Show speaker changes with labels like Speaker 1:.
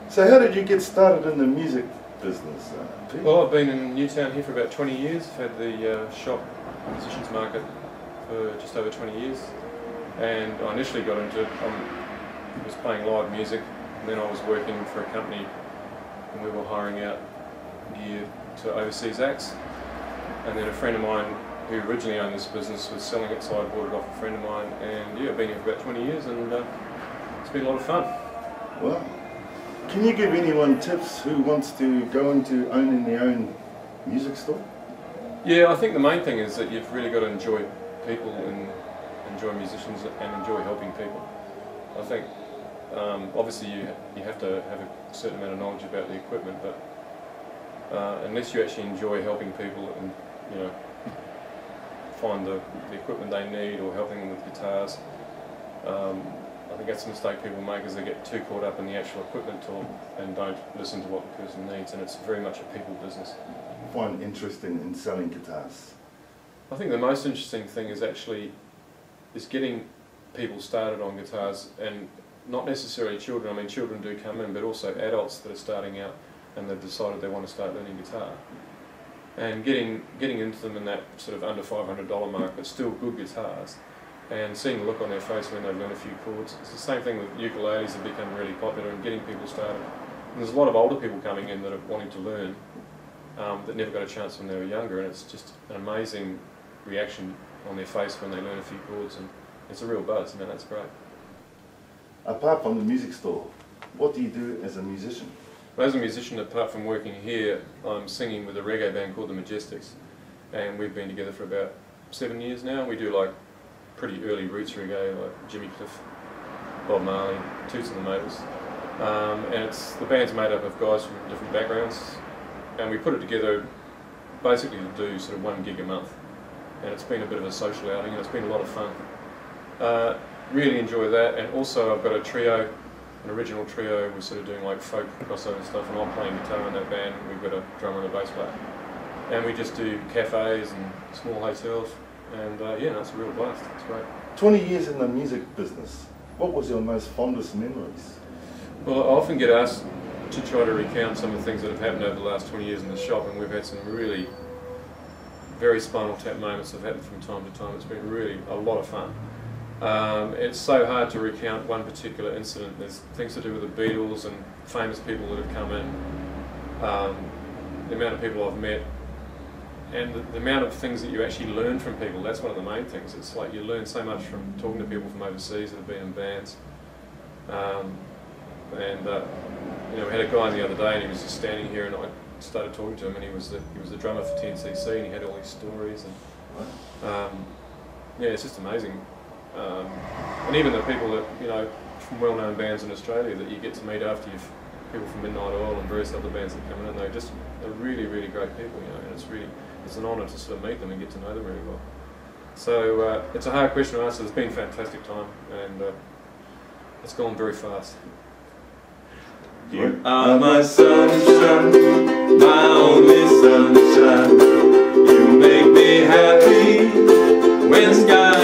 Speaker 1: So how did you get started in the music business, Pete?
Speaker 2: Well, I've been in Newtown here for about 20 years. I've had the shop, musicians market, for just over 20 years. And I initially got into it, I was playing live music, and then I was working for a company and we were hiring out gear to overseas acts. And then a friend of mine who originally owned this business was selling it, so I bought it off a friend of mine. And yeah, I've been here for about 20 years and it's been a lot of fun.
Speaker 1: Well, can you give anyone tips who wants to go into owning their own music store?
Speaker 2: Yeah, I think the main thing is that you've really got to enjoy people and enjoy musicians and enjoy helping people. I think obviously you have to have a certain amount of knowledge about the equipment, but unless you actually enjoy helping people and find the equipment they need or helping them with guitars, I think that's a mistake people make, is they get too caught up in the actual equipment talk and don't listen to what the person needs, and it's very much a people business.
Speaker 1: Find interesting in selling guitars?
Speaker 2: I think the most interesting thing is getting people started on guitars, and not necessarily children. I mean, children do come in, but also adults that are starting out and they've decided they want to start learning guitar. And getting into them in that sort of under $500 mark, but still good guitars, and seeing the look on their face when they've learned a few chords. It's the same thing with ukuleles have become really popular and getting people started. And there's a lot of older people coming in that are wanting to learn that never got a chance when they were younger, and it's just an amazing reaction on their face when they learn a few chords, and it's a real buzz. I mean, that's great.
Speaker 1: Apart from the music store, what do you do as a musician?
Speaker 2: Well, as a musician, apart from working here, I'm singing with a reggae band called the Majestics, and we've been together for about 7 years now. We do like pretty early roots reggae, like Jimmy Cliff, Bob Marley, Toots and the Maytals. And the band's made up of guys from different backgrounds, and we put it together basically to do sort of 1 gig a month. And it's been a bit of a social outing, and it's been a lot of fun. Really enjoy that, and also I've got a trio, an original trio. We're sort of doing like folk crossover stuff, and I'm playing guitar in that band. We've got a drummer and a bass player. And we just do cafes and small hotels. And yeah, it's a real blast. It's great.
Speaker 1: 20 years in the music business. What was your most fondest memories?
Speaker 2: Well, I often get asked to try to recount some of the things that have happened over the last 20 years in the shop, and we've had some really very Spinal Tap moments that have happened from time to time. It's been really a lot of fun. It's so hard to recount one particular incident. There's things to do with the Beatles and famous people that have come in, the amount of people I've met, and the amount of things that you actually learn from people. That's one of the main things. It's like you learn so much from talking to people from overseas that have been in bands. We had a guy the other day, and he was just standing here, and I started talking to him, and he was the drummer for 10cc, and he had all these stories, and yeah, it's just amazing. And even the people that from well-known bands in Australia that you get to meet after you've people from Midnight Oil and various other bands that come in, they're really, really great people, and it's an honour to sort of meet them and get to know them really well. So it's a hard question to answer. It's been a fantastic time, and it's gone very fast.
Speaker 3: You are my sunshine, my only sunshine. You make me happy when skies